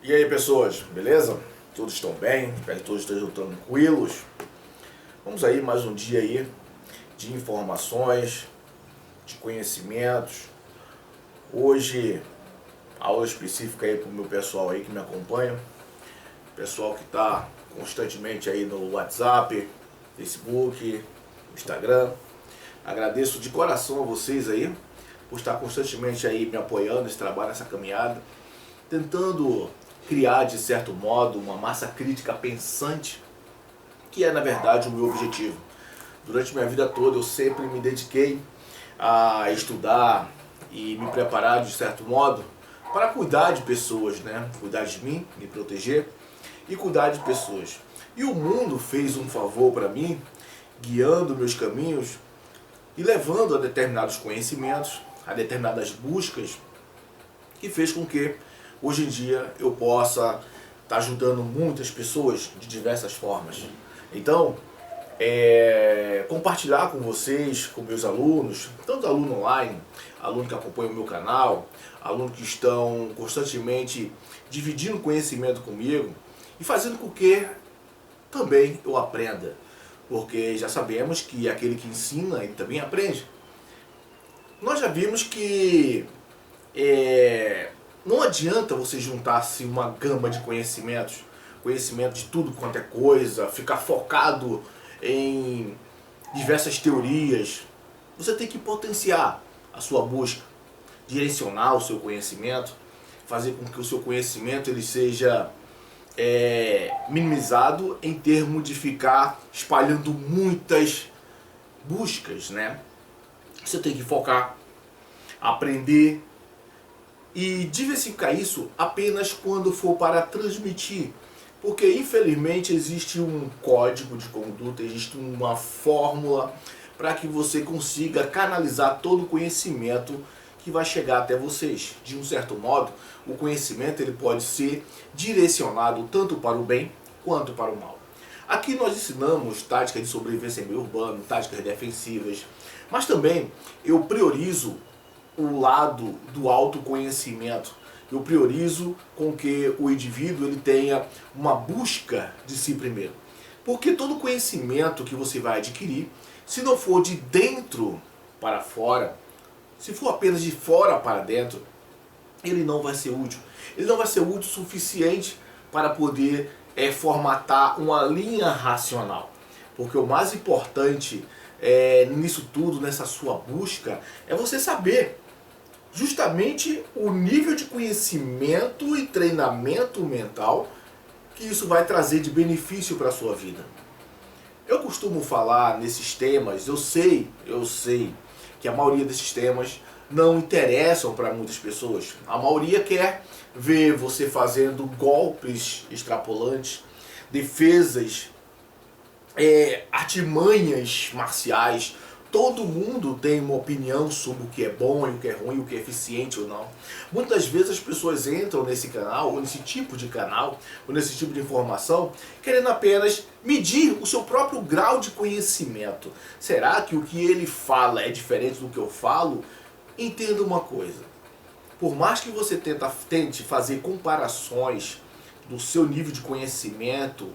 E aí, pessoas, beleza? Todos estão bem? Espero que todos estejam tranquilos. Vamos aí mais um dia aí de informações, de conhecimentos. Hoje, aula específica aí para o meu pessoal aí que me acompanha. Pessoal que está constantemente aí no WhatsApp, Facebook, Instagram. Agradeço de coração a vocês aí por estar constantemente aí me apoiando nesse trabalho, nessa caminhada, tentando criar de certo modo uma massa crítica pensante, que é na verdade o meu objetivo. Durante minha vida toda eu sempre me dediquei a estudar e me preparar de certo modo para cuidar de pessoas, né? Cuidar de mim, me proteger e cuidar de pessoas. E o mundo fez um favor para mim, guiando meus caminhos e levando a determinados conhecimentos, a determinadas buscas, que fez com que hoje em dia eu possa estar ajudando muitas pessoas de diversas formas. Então, compartilhar com vocês, com meus alunos, tanto aluno online, aluno que acompanha o meu canal, alunos que estão constantemente dividindo conhecimento comigo e fazendo com que também eu aprenda. Porque já sabemos que aquele que ensina, ele também aprende. Nós já vimos que não adianta você juntar-se uma gama de conhecimentos, conhecimento de tudo quanto é coisa, ficar focado em diversas teorias. Você tem que potenciar a sua busca, direcionar o seu conhecimento, fazer com que o seu conhecimento ele seja minimizado em termos de ficar espalhando muitas buscas, né? Você tem que focar, aprender e diversificar isso apenas quando for para transmitir. Porque infelizmente existe um código de conduta, existe uma fórmula para que você consiga canalizar todo o conhecimento que vai chegar até vocês. De um certo modo, o conhecimento ele pode ser direcionado tanto para o bem quanto para o mal. Aqui nós ensinamos táticas de sobrevivência em meio urbano, táticas defensivas, mas também eu priorizo o lado do autoconhecimento. Eu priorizo com que o indivíduo ele tenha uma busca de si primeiro. Porque todo conhecimento que você vai adquirir, se não for de dentro para fora, se for apenas de fora para dentro, ele não vai ser útil. Ele não vai ser útil o suficiente para poder formatar uma linha racional. Porque o mais importante nisso tudo, nessa sua busca, é você saber justamente o nível de conhecimento e treinamento mental que isso vai trazer de benefício para a sua vida. Eu costumo falar nesses temas, eu sei que a maioria desses temas não interessam para muitas pessoas. A maioria quer ver você fazendo golpes extrapolantes, defesas, artimanhas marciais. Todo mundo tem uma opinião sobre o que é bom e o que é ruim, o que é eficiente ou não. Muitas vezes as pessoas entram nesse canal, ou nesse tipo de canal, ou nesse tipo de informação, querendo apenas medir o seu próprio grau de conhecimento. Será que o que ele fala é diferente do que eu falo? Entenda uma coisa. Por mais que você tente fazer comparações do seu nível de conhecimento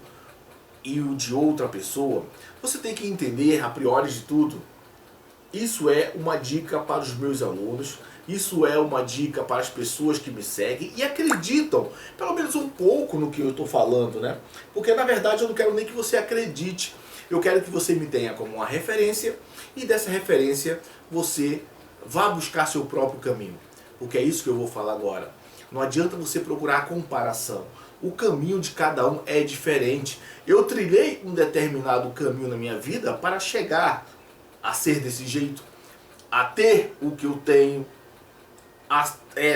e o de outra pessoa, você tem que entender, a priori de tudo, isso é uma dica para os meus alunos, isso é uma dica para as pessoas que me seguem e acreditam, pelo menos um pouco no que eu estou falando, né? Porque na verdade eu não quero nem que você acredite, eu quero que você me tenha como uma referência e dessa referência você vá buscar seu próprio caminho. Porque é isso que eu vou falar agora. Não adianta você procurar comparação. O caminho de cada um é diferente. Eu trilhei um determinado caminho na minha vida para chegar a ser desse jeito, a ter o que eu tenho,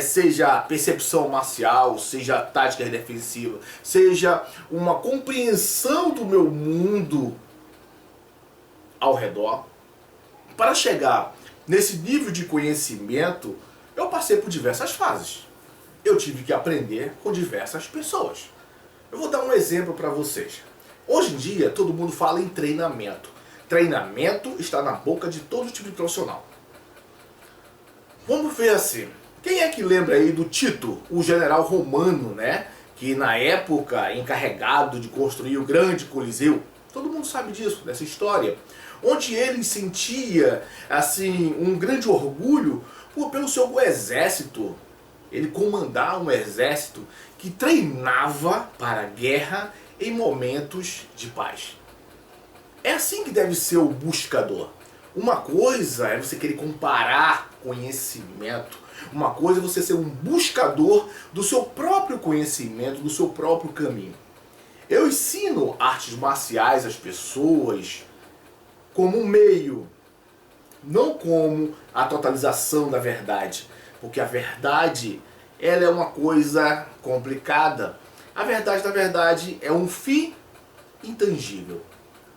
seja percepção marcial, seja tática defensiva, seja uma compreensão do meu mundo ao redor. Para chegar nesse nível de conhecimento, eu passei por diversas fases. Eu tive que aprender com diversas pessoas. Eu vou dar um exemplo para vocês. Hoje em dia, todo mundo fala em treinamento. Treinamento está na boca de todo tipo de profissional. Vamos ver assim. Quem é que lembra aí do Tito, o general romano, né? que na época encarregado de construir o grande Coliseu, todo mundo sabe disso, dessa história, onde ele sentia assim um grande orgulho pelo seu exército, ele comandar um exército que treinava para a guerra em momentos de paz. É assim que deve ser o buscador. Uma coisa é você querer comparar conhecimento, uma coisa é você ser um buscador do seu próprio conhecimento, do seu próprio caminho. Eu ensino artes marciais às pessoas como um meio, não como a totalização da verdade, porque a verdade ela é uma coisa complicada. A verdade da verdade é um fim intangível.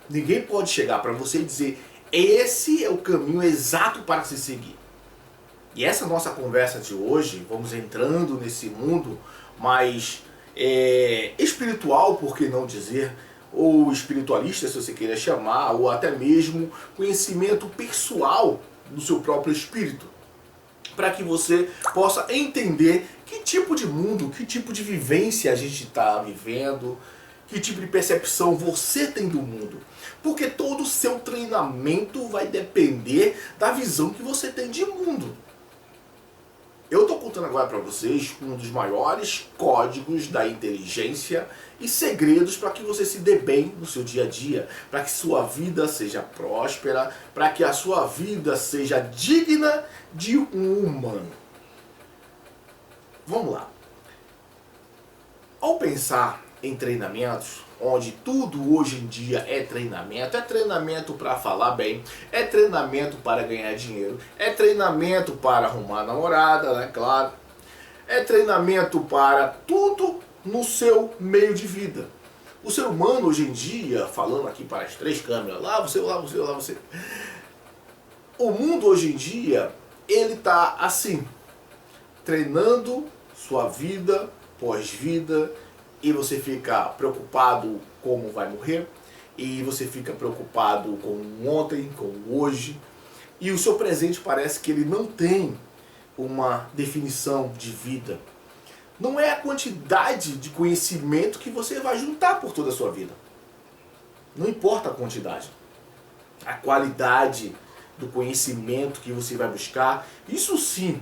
Ninguém pode chegar para você e dizer esse é o caminho exato para se seguir. E essa nossa conversa de hoje, vamos entrando nesse mundo mais espiritual, por que não dizer, ou espiritualista, se você queira chamar, ou até mesmo conhecimento pessoal do seu próprio espírito, para que você possa entender que tipo de mundo, que tipo de vivência a gente está vivendo, que tipo de percepção você tem do mundo. Porque todo o seu treinamento vai depender da visão que você tem de mundo. Eu estou contando agora para vocês um dos maiores códigos da inteligência e segredos para que você se dê bem no seu dia a dia, para que sua vida seja próspera, para que a sua vida seja digna de um humano. Vamos lá. Ao pensar em treinamentos, onde tudo hoje em dia é treinamento para falar bem, é treinamento para ganhar dinheiro, é treinamento para arrumar namorada, né, claro, é treinamento para tudo no seu meio de vida. O ser humano hoje em dia, falando aqui para as três câmeras, lá você, lá você, lá você, o mundo hoje em dia, ele tá assim, treinando sua vida, pós-vida, e você fica preocupado como vai morrer, e você fica preocupado com o ontem, com o hoje, e o seu presente parece que ele não tem uma definição de vida. Não é a quantidade de conhecimento que você vai juntar por toda a sua vida. Não importa a quantidade. A qualidade do conhecimento que você vai buscar, isso sim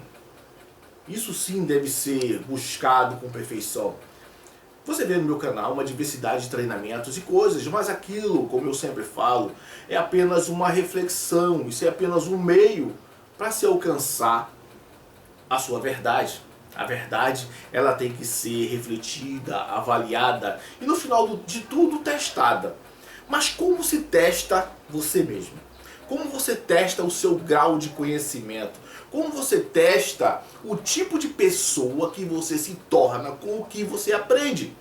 deve ser buscado com perfeição. Você vê no meu canal uma diversidade de treinamentos e coisas, mas aquilo, como eu sempre falo, é apenas uma reflexão, isso é apenas um meio para se alcançar a sua verdade. A verdade, ela tem que ser refletida, avaliada e no final de tudo testada. Mas como se testa você mesmo? Como você testa o seu grau de conhecimento? Como você testa o tipo de pessoa que você se torna com o que você aprende?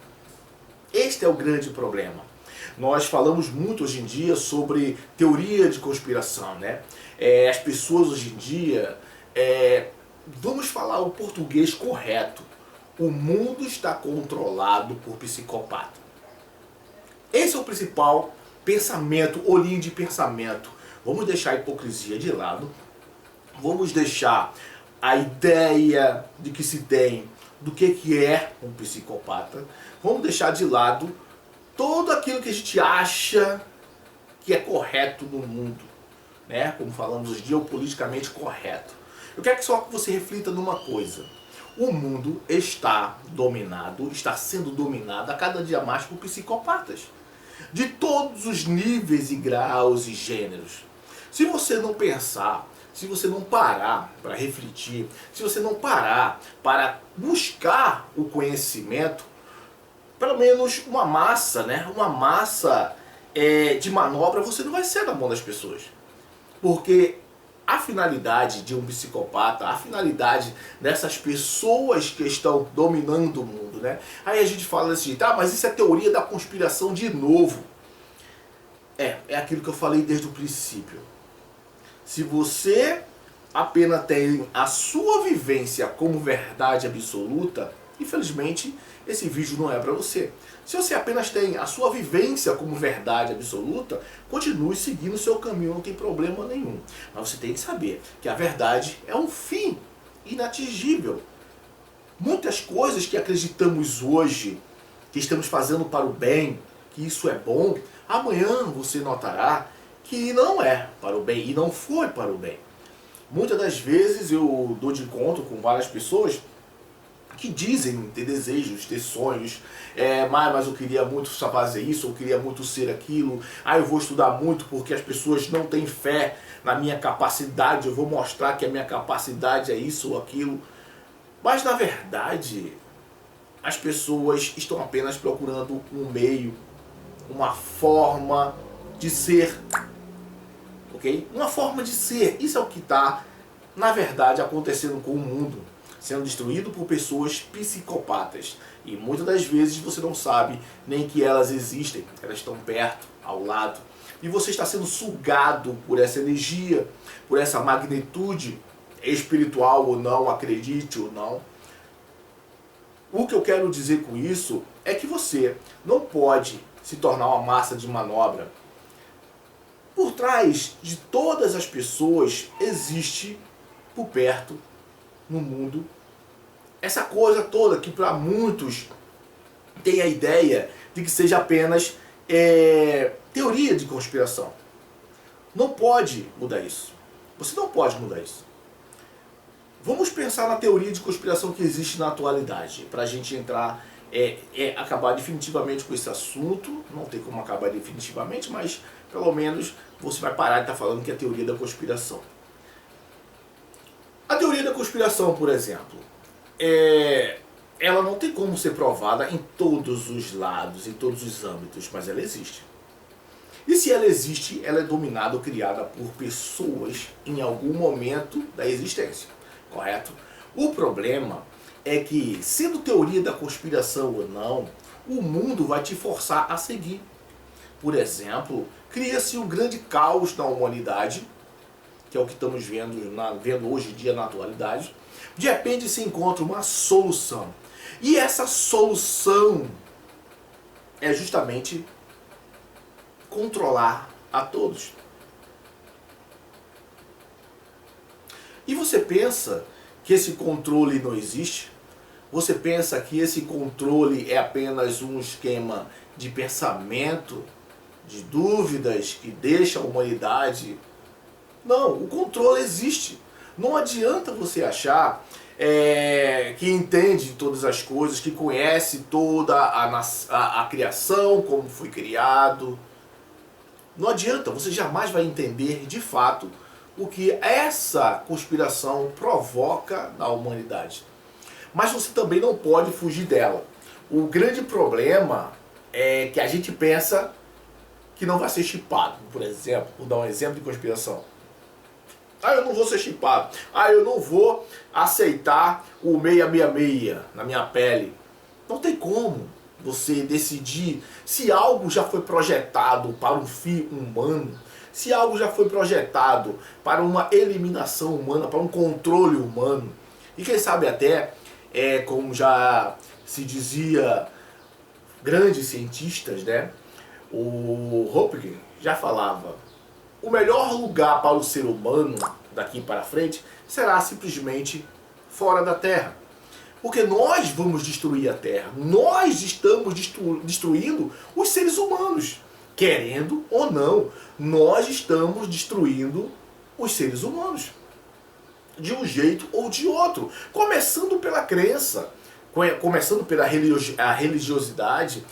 Este é o grande problema. Nós falamos muito hoje em dia sobre teoria de conspiração, né? As pessoas hoje em dia, vamos falar o português correto. O mundo está controlado por psicopata. Esse é o principal pensamento, olhinho de pensamento. Vamos deixar a hipocrisia de lado. Vamos deixar a ideia de que se tem do que é um psicopata. Vamos deixar de lado tudo aquilo que a gente acha que é correto no mundo, né? Como falamos hoje em dia, o politicamente correto. Eu quero que só que você reflita numa coisa. O mundo está sendo dominado a cada dia mais por psicopatas. De todos os níveis e graus e gêneros. Se você não pensar, se você não parar para refletir, se você não parar para buscar o conhecimento, pelo menos uma massa, né? Uma massa de manobra você não vai ser na mão das pessoas. Porque a finalidade de um psicopata, a finalidade dessas pessoas que estão dominando o mundo, né? Aí a gente fala assim, tá, mas isso é teoria da conspiração de novo. É aquilo que eu falei desde o princípio. Se você apenas tem a sua vivência como verdade absoluta, infelizmente esse vídeo não é para você. Se você apenas tem a sua vivência como verdade absoluta, continue seguindo o seu caminho, não tem problema nenhum. Mas você tem que saber que a verdade é um fim inatingível. Muitas coisas que acreditamos hoje que estamos fazendo para o bem, que isso é bom, amanhã você notará que não é para o bem e não foi para o bem. Muitas das vezes eu dou de encontro com várias pessoas que dizem ter desejos, ter sonhos, mas eu queria muito fazer isso, eu queria muito ser aquilo, eu vou estudar muito porque as pessoas não têm fé na minha capacidade, eu vou mostrar que a minha capacidade é isso ou aquilo. Mas na verdade, as pessoas estão apenas procurando um meio, uma forma de ser, ok? Uma forma de ser, isso é o que está, na verdade, acontecendo com o mundo, sendo destruído por pessoas psicopatas. E muitas das vezes você não sabe nem que elas existem, elas estão perto, ao lado. E você está sendo sugado por essa energia, por essa magnitude espiritual ou não, acredite ou não. O que eu quero dizer com isso é que você não pode se tornar uma massa de manobra. Por trás de todas as pessoas existe, por perto, no mundo, essa coisa toda que para muitos tem a ideia de que seja apenas teoria de conspiração. Não pode mudar isso. Você não pode mudar isso. Vamos pensar na teoria de conspiração que existe na atualidade, para a gente entrar, acabar definitivamente com esse assunto. Não tem como acabar definitivamente, mas pelo menos você vai parar de estar falando que é a teoria da conspiração. A teoria da conspiração, por exemplo, ela não tem como ser provada em todos os lados, em todos os âmbitos, mas ela existe. E se ela existe, ela é dominada ou criada por pessoas em algum momento da existência, correto? O problema é que, sendo teoria da conspiração ou não, o mundo vai te forçar a seguir. Por exemplo, cria-se um grande caos na humanidade, que é o que estamos vendo hoje em dia na atualidade. De repente se encontra uma solução. E essa solução é justamente controlar a todos. E você pensa que esse controle não existe? Você pensa que esse controle é apenas um esquema de pensamento, de dúvidas que deixa a humanidade? Não, o controle existe. Não adianta você achar que entende todas as coisas, que conhece toda a criação, como foi criado. Não adianta, você jamais vai entender de fato o que essa conspiração provoca na humanidade. Mas você também não pode fugir dela. O grande problema é que a gente pensa que não vai ser chipado, por exemplo. Vou dar um exemplo de conspiração. Eu não vou ser chipado. Eu não vou aceitar o 666 na minha pele. Não tem como você decidir se algo já foi projetado para um fim humano, se algo já foi projetado para uma eliminação humana, para um controle humano. E quem sabe até, como já se dizia, grandes cientistas, né? O Hopkins já falava, o melhor lugar para o ser humano daqui para frente será simplesmente fora da Terra. Porque nós vamos destruir a Terra. Nós estamos destruindo os seres humanos. Querendo ou não, nós estamos destruindo os seres humanos. De um jeito ou de outro. Começando pela crença. Começando pela religiosidade,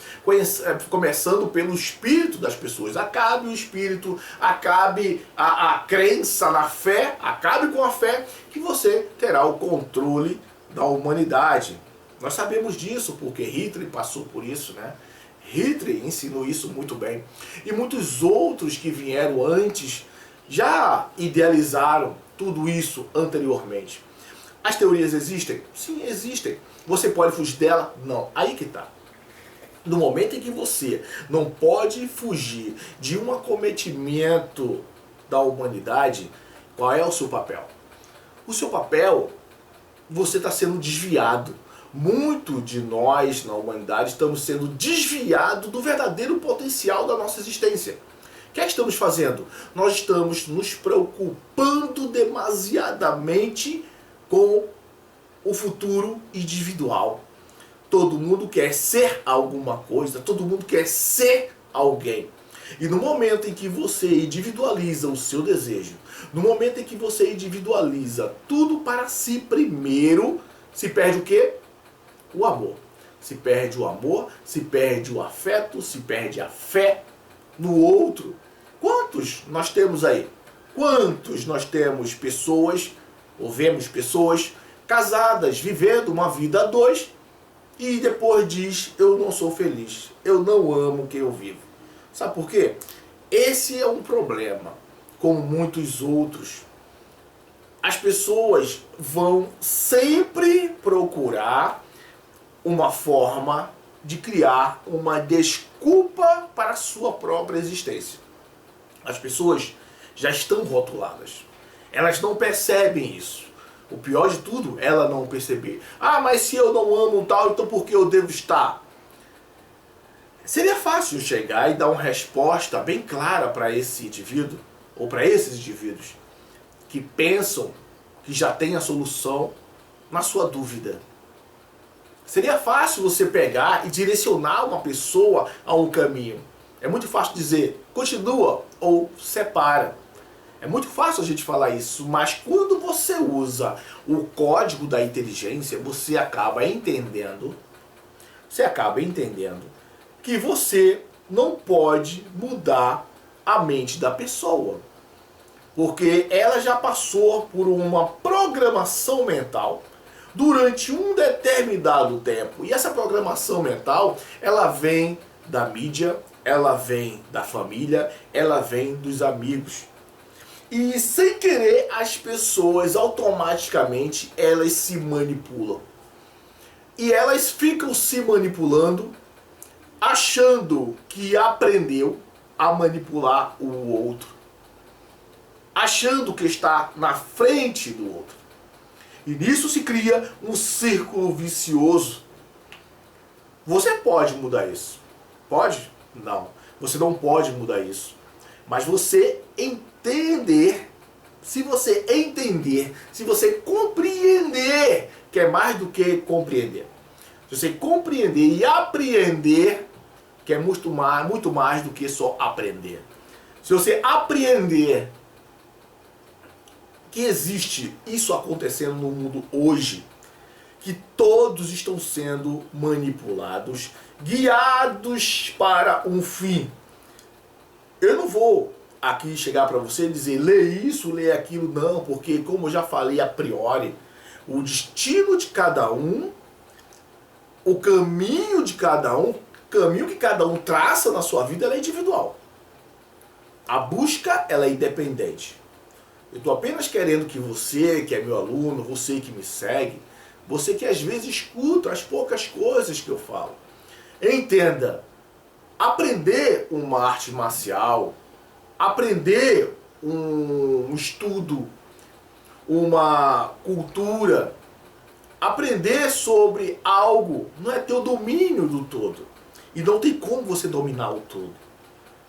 começando pelo espírito das pessoas. Acabe o espírito, acabe a crença na fé, acabe com a fé, que você terá o controle da humanidade. Nós sabemos disso porque Hitler passou por isso, né? Hitler ensinou isso muito bem. E muitos outros que vieram antes já idealizaram tudo isso anteriormente. As teorias existem? Sim, existem. Você pode fugir dela? Não. Aí que tá. No momento em que você não pode fugir de um acometimento da humanidade, qual é o seu papel? O seu papel, você está sendo desviado. Muito de nós na humanidade estamos sendo desviados do verdadeiro potencial da nossa existência. O que estamos fazendo? Nós estamos nos preocupando demasiadamente com o futuro individual. Todo mundo quer ser alguma coisa, todo mundo quer ser alguém. E no momento em que você individualiza o seu desejo, no momento em que você individualiza tudo para si primeiro, se perde o quê? O amor. Se perde o amor, se perde o afeto, se perde a fé no outro. Quantos nós temos aí? Quantos nós temos pessoas, ou vemos pessoas casadas, vivendo uma vida a dois, e depois diz, eu não sou feliz, eu não amo quem eu vivo. Sabe por quê? Esse é um problema, como muitos outros. As pessoas vão sempre procurar uma forma de criar uma desculpa para a sua própria existência. As pessoas já estão rotuladas. Elas não percebem isso. O pior de tudo, ela não perceber. Ah, mas se eu não amo tal, então por que eu devo estar? Seria fácil chegar e dar uma resposta bem clara para esse indivíduo, ou para esses indivíduos, que pensam que já tem a solução na sua dúvida. Seria fácil você pegar e direcionar uma pessoa a um caminho. É muito fácil dizer, continua ou separa. É muito fácil a gente falar isso, mas quando você usa o código da inteligência, você acaba entendendo que você não pode mudar a mente da pessoa. Porque ela já passou por uma programação mental durante um determinado tempo. E essa programação mental, ela vem da mídia, ela vem da família, ela vem dos amigos. E sem querer, as pessoas automaticamente elas se manipulam. E elas ficam se manipulando, achando que aprendeu a manipular o outro. Achando que está na frente do outro. E nisso se cria um círculo vicioso. Você pode mudar isso. Pode? Não. Você não pode mudar isso. Mas você entender, se você compreender, que é mais do que compreender. Se você compreender e apreender, que é muito mais do que só aprender. Se você apreender que existe isso acontecendo no mundo hoje, que todos estão sendo manipulados, guiados para um fim. Eu não vou aqui chegar para você e dizer, lê isso, lê aquilo, não, porque como eu já falei a priori, o destino de cada um, o caminho de cada um, o caminho que cada um traça na sua vida, ela é individual. A busca, ela é independente. Eu estou apenas querendo que você, que é meu aluno, você que me segue, você que às vezes escuta as poucas coisas que eu falo, entenda, aprender uma arte marcial, aprender um estudo, uma cultura, aprender sobre algo não é ter o domínio do todo. E não tem como você dominar o todo.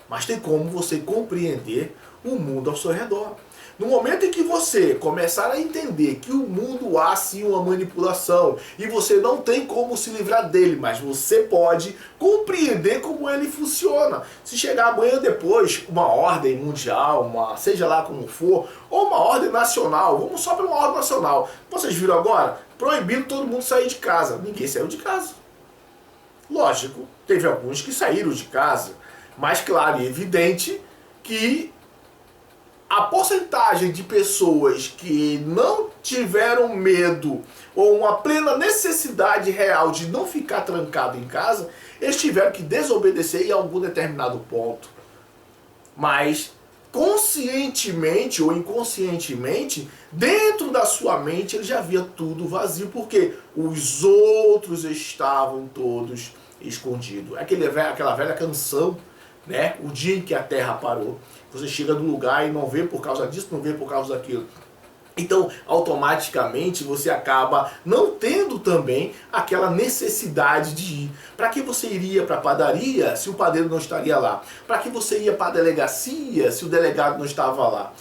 Mas tem como você compreender o mundo ao seu redor. No momento em que você começar a entender que o mundo há sim uma manipulação e você não tem como se livrar dele, mas você pode compreender como ele funciona. Se chegar amanhã depois uma ordem mundial, seja lá como for, ou uma ordem nacional, vamos só para uma ordem nacional. Vocês viram agora? Proibindo todo mundo sair de casa. Ninguém saiu de casa. Lógico, teve alguns que saíram de casa, mas claro e evidente que a porcentagem de pessoas que não tiveram medo ou uma plena necessidade real de não ficar trancado em casa, eles tiveram que desobedecer em algum determinado ponto. Mas conscientemente ou inconscientemente, dentro da sua mente ele já via tudo vazio, porque os outros estavam todos escondidos. Aquela velha canção, né? O dia em que a terra parou. Você chega no lugar e não vê por causa disso, não vê por causa daquilo. Então, automaticamente, você acaba não tendo também aquela necessidade de ir. Para que você iria para a padaria se o padeiro não estaria lá? Para que você ia para a delegacia se o delegado não estava lá?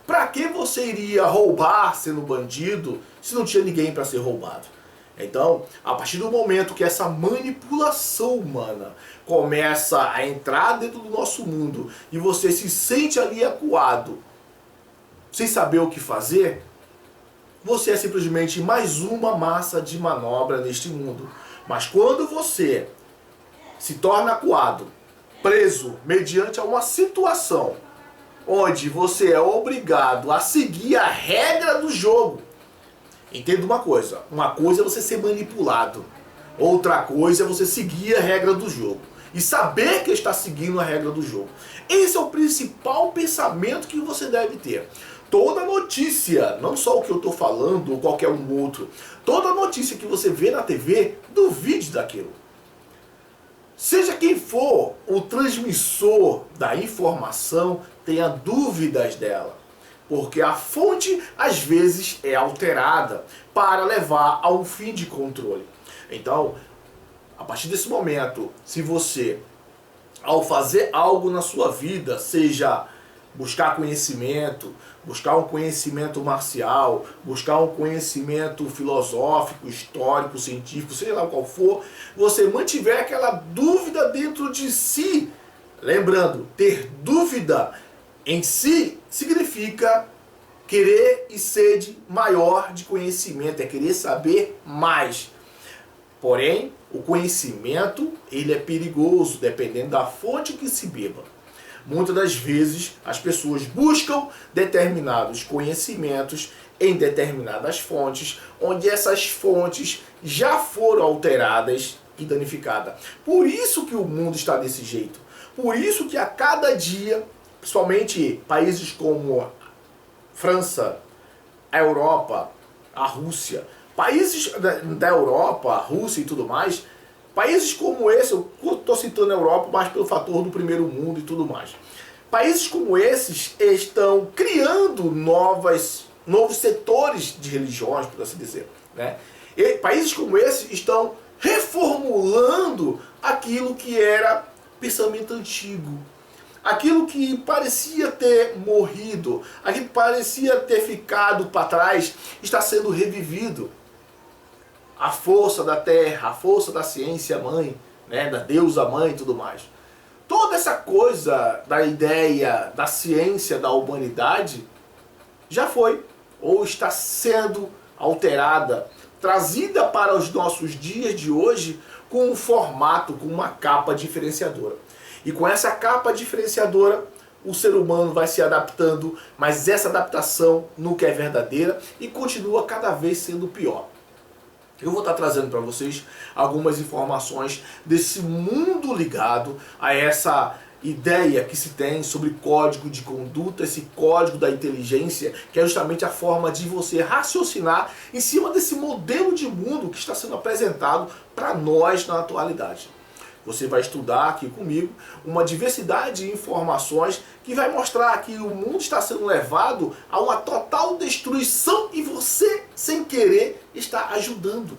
Para que você iria roubar sendo bandido se não tinha ninguém para ser roubado? Então, a partir do momento que essa manipulação humana começa a entrar dentro do nosso mundo e você se sente ali acuado, sem saber o que fazer, você é simplesmente mais uma massa de manobra neste mundo. Mas quando você se torna acuado, preso mediante a uma situação onde você é obrigado a seguir a regra do jogo, entenda uma coisa é você ser manipulado, outra coisa é você seguir a regra do jogo e saber que está seguindo a regra do jogo. Esse é o principal pensamento que você deve ter. Toda notícia, não só o que eu estou falando ou qualquer um outro, toda notícia que você vê na TV, duvide daquilo. Seja quem for o transmissor da informação, tenha dúvidas dela. Porque a fonte, às vezes, é alterada para levar a um fim de controle. Então, a partir desse momento, se você, ao fazer algo na sua vida, seja buscar conhecimento, buscar um conhecimento marcial, buscar um conhecimento filosófico, histórico, científico, seja lá qual for, você mantiver aquela dúvida dentro de si. Lembrando, ter dúvida em si significa querer e sede maior de conhecimento, é querer saber mais. Porém, o conhecimento, ele é perigoso, dependendo da fonte que se beba. Muitas das vezes, as pessoas buscam determinados conhecimentos em determinadas fontes, onde essas fontes já foram alteradas e danificadas. Por isso que o mundo está desse jeito. Por isso que a cada dia, principalmente países como França, a Europa, a Rússia, países da Europa, a Rússia e tudo mais, países como esse, eu estou citando a Europa, mas pelo fator do primeiro mundo e tudo mais. Países como esses estão criando novos setores de religiões, por assim dizer, né? E países como esses estão reformulando aquilo que era pensamento antigo. Aquilo que parecia ter morrido, aquilo que parecia ter ficado para trás, está sendo revivido. A força da terra, a força da ciência mãe, né, da deusa mãe e tudo mais. Toda essa coisa da ideia da ciência da humanidade já foi ou está sendo alterada, trazida para os nossos dias de hoje com um formato, com uma capa diferenciadora. E com essa capa diferenciadora, o ser humano vai se adaptando, mas essa adaptação nunca é verdadeira e continua cada vez sendo pior. Eu vou estar trazendo para vocês algumas informações desse mundo ligado a essa ideia que se tem sobre código de conduta, esse código da inteligência, que é justamente a forma de você raciocinar em cima desse modelo de mundo que está sendo apresentado para nós na atualidade. Você vai estudar aqui comigo uma diversidade de informações que vai mostrar que o mundo está sendo levado a uma total destruição e você, sem querer, está ajudando.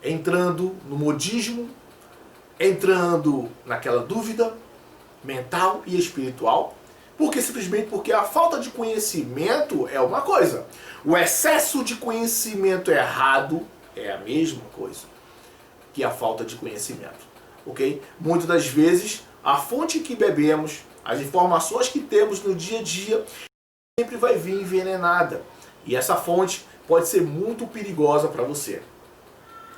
Entrando no modismo, entrando naquela dúvida mental e espiritual, simplesmente porque a falta de conhecimento é uma coisa. O excesso de conhecimento errado é a mesma coisa que a falta de conhecimento. Okay? Muitas das vezes, a fonte que bebemos, as informações que temos no dia a dia, sempre vai vir envenenada. E essa fonte pode ser muito perigosa para você.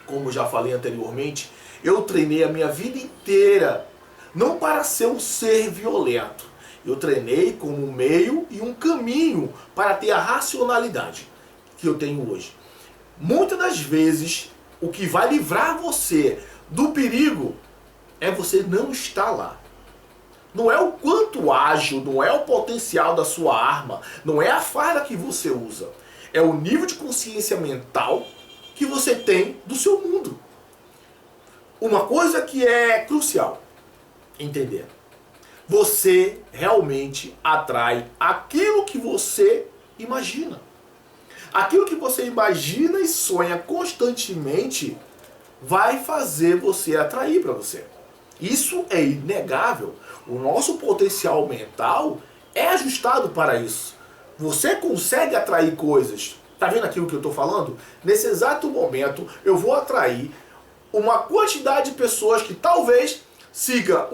Como já falei anteriormente, eu treinei a minha vida inteira, não para ser um ser violento. Eu treinei como um meio e um caminho para ter a racionalidade que eu tenho hoje. Muitas das vezes, o que vai livrar você do perigo é você não estar lá. Não é o quanto ágil, não é o potencial da sua arma, não é a farda que você usa. É o nível de consciência mental que você tem do seu mundo. Uma coisa que é crucial entender. Você realmente atrai aquilo que você imagina. Aquilo que você imagina e sonha constantemente vai fazer você atrair para você. Isso é inegável. O nosso potencial mental é ajustado para isso. Você consegue atrair coisas Tá vendo aqui o que eu estou falando? Nesse exato momento, eu vou atrair uma quantidade de pessoas que talvez siga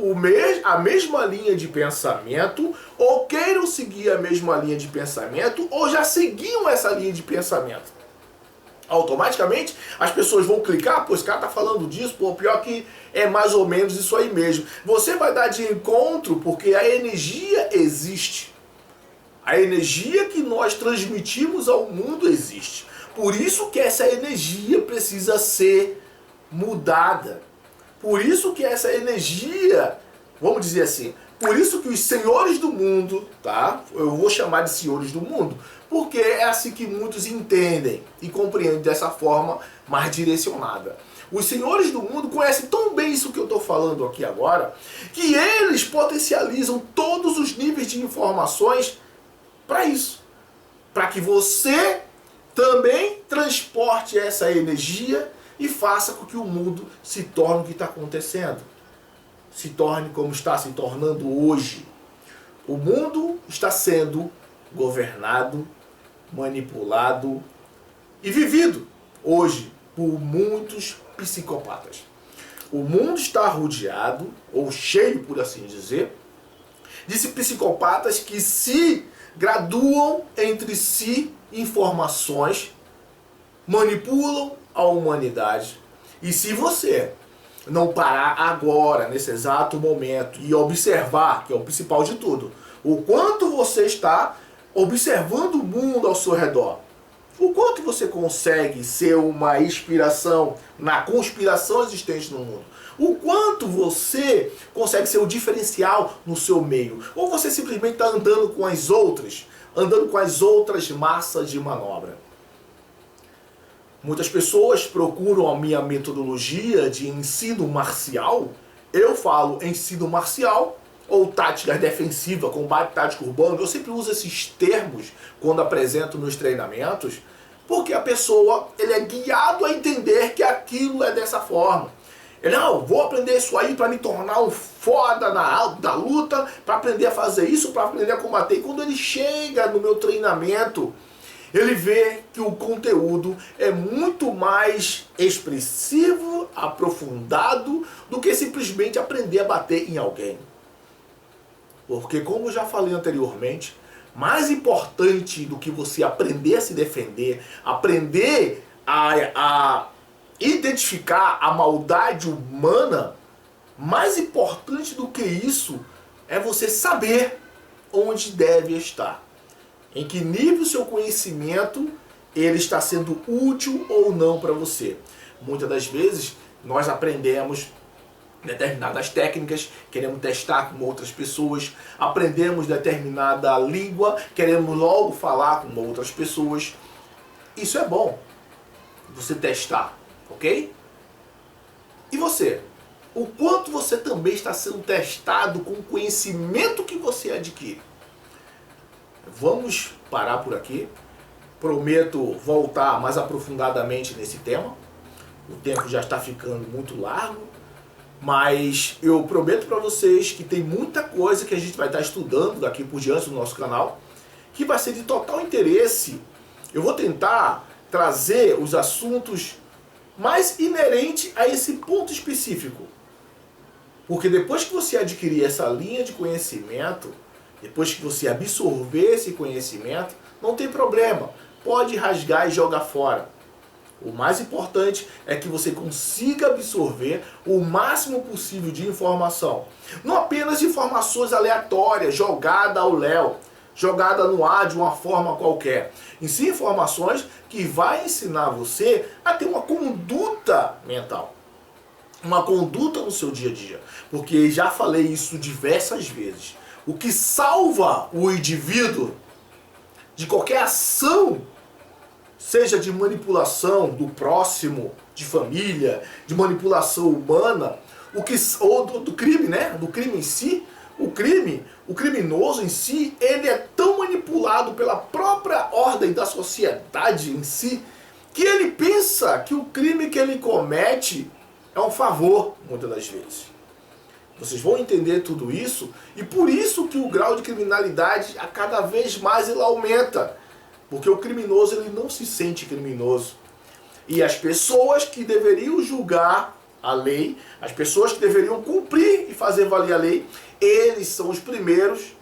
a mesma linha de pensamento, ou queiram seguir a mesma linha de pensamento, ou já seguiam essa linha de pensamento. Automaticamente as pessoas vão clicar, pô, esse cara tá falando disso, pô, pior que é mais ou menos isso aí mesmo. Você vai dar de encontro porque a energia existe. A energia que nós transmitimos ao mundo existe. Por isso que essa energia precisa ser mudada. Por isso que essa energia, vamos dizer assim, por isso que os senhores do mundo, tá? Eu vou chamar de senhores do mundo, porque é assim que muitos entendem e compreendem dessa forma mais direcionada. Os senhores do mundo conhecem tão bem isso que eu estou falando aqui agora, que eles potencializam todos os níveis de informações para isso. Para que você também transporte essa energia e faça com que o mundo se torne o que está acontecendo. Se torne como está se tornando hoje. O mundo está sendo governado, manipulado e vivido hoje por muitos psicopatas. O mundo está rodeado, ou cheio, por assim dizer, de psicopatas que se graduam entre si informações, manipulam a humanidade. E se você não parar agora, nesse exato momento, e observar, que é o principal de tudo, o quanto você está observando o mundo ao seu redor, o quanto você consegue ser uma inspiração na conspiração existente no mundo, o quanto você consegue ser o diferencial no seu meio, ou você simplesmente está andando com as outras massas de manobra. Muitas pessoas procuram a minha metodologia de ensino marcial. Eu falo ensino marcial ou tática defensiva, combate tático urbano. Eu sempre uso esses termos quando apresento meus treinamentos, porque a pessoa ele é guiado a entender que aquilo é dessa forma. Ele, não, vou aprender isso aí para me tornar um foda da luta, para aprender a fazer isso, para aprender a combater. E quando ele chega no meu treinamento, ele vê que o conteúdo é muito mais expressivo, aprofundado, do que simplesmente aprender a bater em alguém. Porque, como eu já falei anteriormente, mais importante do que você aprender a se defender, aprender a identificar a maldade humana, mais importante do que isso é você saber onde deve estar. Em que nível o seu conhecimento ele está sendo útil ou não para você. Muitas das vezes nós aprendemos determinadas técnicas, queremos testar com outras pessoas, aprendemos determinada língua, queremos logo falar com outras pessoas. Isso é bom, você testar, ok? E você? O quanto você também está sendo testado com o conhecimento que você adquire? Vamos parar por aqui. Prometo voltar mais aprofundadamente nesse tema. O tempo já está ficando muito largo, mas eu prometo para vocês que tem muita coisa que a gente vai estar estudando daqui por diante no nosso canal, que vai ser de total interesse. Eu vou tentar trazer os assuntos mais inerentes a esse ponto específico. Porque depois que você adquirir essa linha de conhecimento, depois que você absorver esse conhecimento, não tem problema. Pode rasgar e jogar fora. O mais importante é que você consiga absorver o máximo possível de informação. Não apenas informações aleatórias, jogada ao léu, jogada no ar de uma forma qualquer. Em si, informações que vai ensinar você a ter uma conduta mental. Uma conduta no seu dia a dia. Porque já falei isso diversas vezes. O que salva o indivíduo de qualquer ação, seja de manipulação do próximo, de família, de manipulação humana, ou do crime, né? Do crime em si, o criminoso em si, ele é tão manipulado pela própria ordem da sociedade em si, que ele pensa que o crime que ele comete é um favor, muitas das vezes. Vocês vão entender tudo isso, e por isso que o grau de criminalidade a cada vez mais ele aumenta. Porque o criminoso ele não se sente criminoso. E as pessoas que deveriam julgar a lei, as pessoas que deveriam cumprir e fazer valer a lei, eles são os primeiros,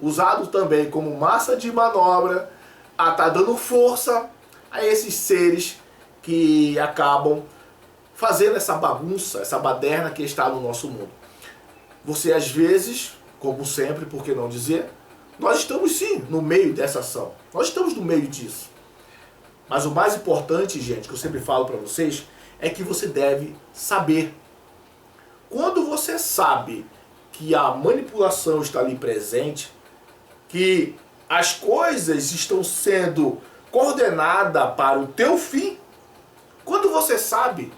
usados também como massa de manobra, a estar dando força a esses seres que acabam fazendo essa bagunça, essa baderna que está no nosso mundo. Você às vezes, como sempre, por que não dizer, nós estamos sim no meio dessa ação. Nós estamos no meio disso. Mas o mais importante, gente, que eu sempre falo para vocês, é que você deve saber. Quando você sabe que a manipulação está ali presente, que as coisas estão sendo coordenadas para o teu fim, quando você sabe,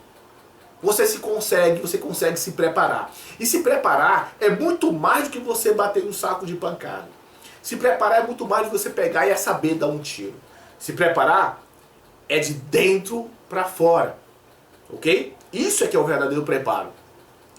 você consegue se preparar. E se preparar é muito mais do que você bater um saco de pancada. Se preparar é muito mais do que você pegar e saber dar um tiro. Se preparar é de dentro para fora. Ok? Isso é que é o verdadeiro preparo.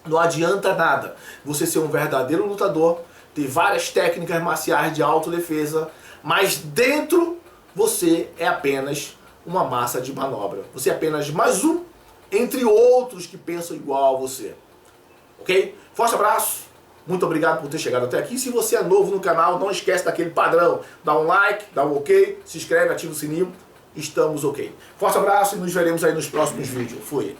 Não adianta nada você ser um verdadeiro lutador, ter várias técnicas marciais de autodefesa, mas dentro você é apenas uma massa de manobra. Você é apenas mais um entre outros que pensam igual a você. Ok? Forte abraço. Muito obrigado por ter chegado até aqui. Se você é novo no canal, não esquece daquele padrão. Dá um like, dá um ok, se inscreve, ativa o sininho. Estamos ok. Forte abraço e nos veremos aí nos próximos vídeos. Fui.